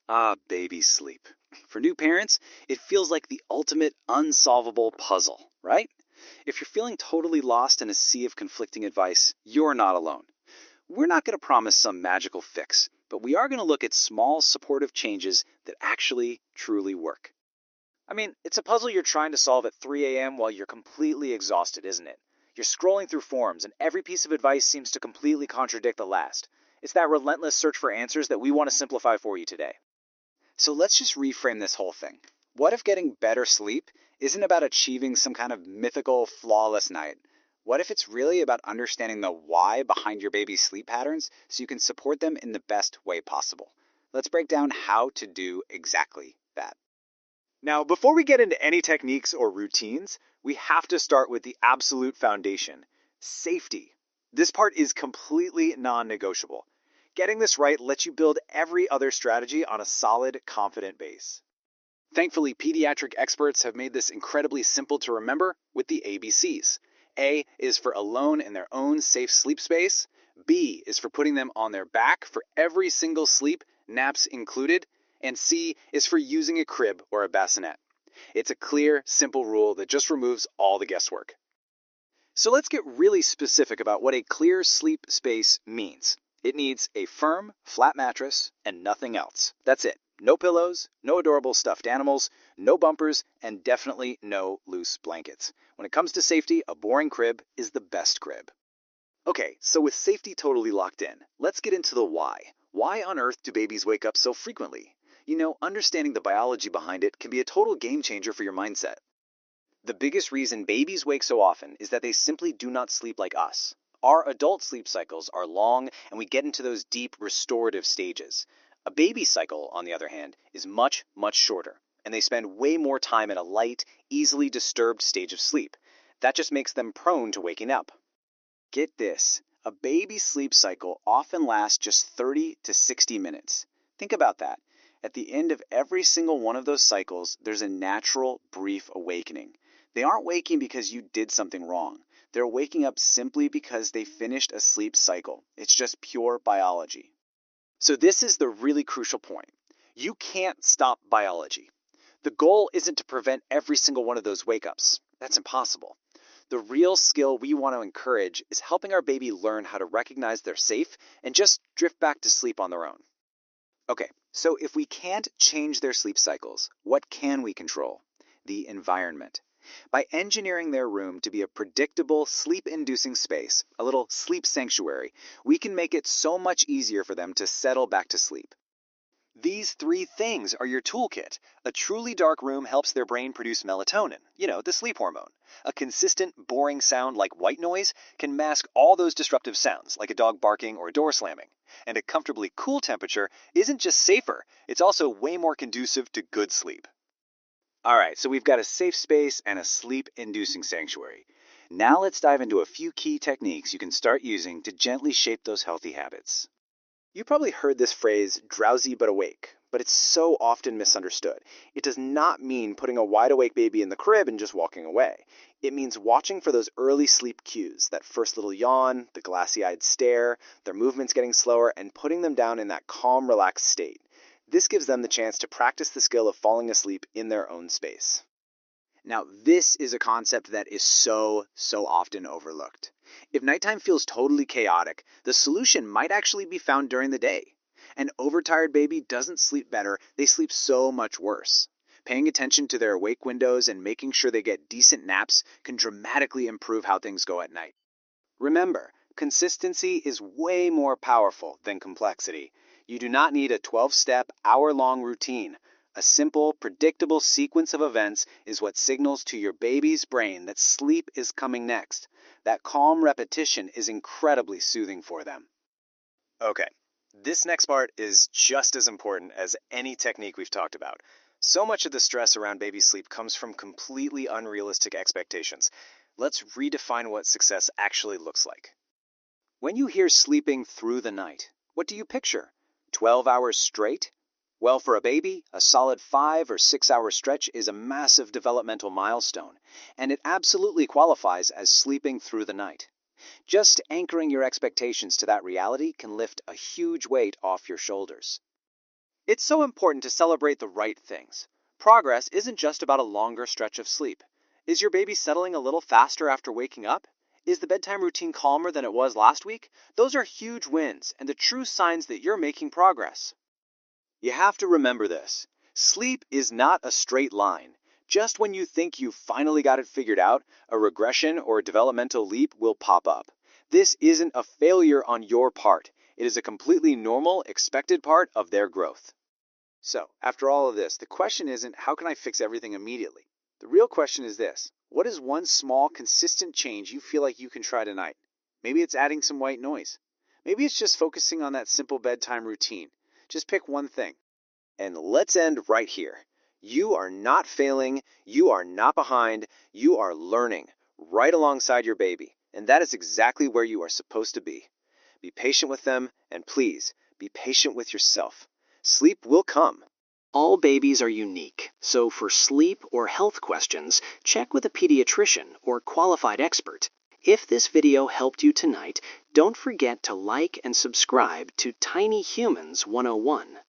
Ah, baby sleep. For new parents, it feels like the ultimate unsolvable puzzle, right? If you're feeling totally lost in a sea of conflicting advice, you're not alone. We're not going to promise some magical fix, but we are going to look at small supportive changes that actually truly work. I mean, it's a puzzle you're trying to solve at 3 a.m. while you're completely exhausted, isn't it? You're scrolling through forums, and every piece of advice seems to completely contradict the last. It's that relentless search for answers that we want to simplify for you today. So let's just reframe this whole thing. What if getting better sleep isn't about achieving some kind of mythical, flawless night? What if it's really about understanding the why behind your baby's sleep patterns so you can support them in the best way possible? Let's break down how to do exactly that. Now, before we get into any techniques or routines, we have to start with the absolute foundation safety. This part is completely non negotiable. Getting this right lets you build every other strategy on a solid, confident base. Thankfully, pediatric experts have made this incredibly simple to remember with the ABCs. A is for alone in their own safe sleep space. B is for putting them on their back for every single sleep, naps included. And C is for using a crib or a bassinet. It's a clear, simple rule that just removes all the guesswork. So let's get really specific about what a clear sleep space means. It needs a firm, flat mattress and nothing else. That's it. No pillows, no adorable stuffed animals, no bumpers, and definitely no loose blankets. When it comes to safety, a boring crib is the best crib. Okay, so with safety totally locked in, let's get into the why. Why on earth do babies wake up so frequently? Understanding the biology behind it can be a total game changer for your mindset. The biggest reason babies wake so often is that they simply do not sleep like us. Our adult sleep cycles are long and we get into those deep restorative stages. A baby cycle, on the other hand, is much, much shorter, and they spend way more time in a light, easily disturbed stage of sleep. That just makes them prone to waking up. Get this, a baby's sleep cycle often lasts just 30 to 60 minutes. Think about that. At the end of every single one of those cycles, there's a natural, brief awakening. They aren't waking because you did something wrong. They're waking up simply because they finished a sleep cycle. It's just pure biology. So this is the really crucial point. You can't stop biology. The goal isn't to prevent every single one of those wake-ups. That's impossible. The real skill we want to encourage is helping our baby learn how to recognize they're safe and just drift back to sleep on their own. Okay, so if we can't change their sleep cycles, what can we control? The environment. By engineering their room to be a predictable, sleep-inducing space, a little sleep sanctuary, we can make it so much easier for them to settle back to sleep. These three things are your toolkit. A truly dark room helps their brain produce melatonin, the sleep hormone. A consistent, boring sound like white noise can mask all those disruptive sounds, like a dog barking or a door slamming. And a comfortably cool temperature isn't just safer, it's also way more conducive to good sleep. Alright, so we've got a safe space and a sleep-inducing sanctuary. Now let's dive into a few key techniques you can start using to gently shape those healthy habits. You probably heard this phrase, drowsy but awake, but it's so often misunderstood. It does not mean putting a wide awake baby in the crib and just walking away. It means watching for those early sleep cues, that first little yawn, the glassy-eyed stare, their movements getting slower, and putting them down in that calm, relaxed state. This gives them the chance to practice the skill of falling asleep in their own space. Now, this is a concept that is so often overlooked. If nighttime feels totally chaotic, the solution might actually be found during the day. An overtired baby doesn't sleep better, they sleep so much worse. Paying attention to their awake windows and making sure they get decent naps can dramatically improve how things go at night. Remember, consistency is way more powerful than complexity. You do not need a 12-step, hour-long routine. A simple, predictable sequence of events is what signals to your baby's brain that sleep is coming next. That calm repetition is incredibly soothing for them. Okay, this next part is just as important as any technique we've talked about. So much of the stress around baby sleep comes from completely unrealistic expectations. Let's redefine what success actually looks like. When you hear sleeping through the night, what do you picture? 12 hours straight? Well, for a baby, a solid 5 or 6 hour stretch is a massive developmental milestone, and it absolutely qualifies as sleeping through the night. Just anchoring your expectations to that reality can lift a huge weight off your shoulders. It's so important to celebrate the right things. Progress isn't just about a longer stretch of sleep. Is your baby settling a little faster after waking up? Is the bedtime routine calmer than it was last week? Those are huge wins and the true signs that you're making progress. You have to remember this. Sleep is not a straight line. Just when you think you've finally got it figured out, a regression or a developmental leap will pop up. This isn't a failure on your part. It is a completely normal, expected part of their growth. So, after all of this, the question isn't how can I fix everything immediately? The real question is this: what is one small, consistent change you feel like you can try tonight? Maybe it's adding some white noise. Maybe it's just focusing on that simple bedtime routine. Just pick one thing. And let's end right here. You are not failing, you are not behind, you are learning right alongside your baby. And that is exactly where you are supposed to be. Be patient with them, and please, be patient with yourself. Sleep will come. All babies are unique, so for sleep or health questions, check with a pediatrician or qualified expert. If this video helped you tonight, don't forget to like and subscribe to Tiny Humans 101.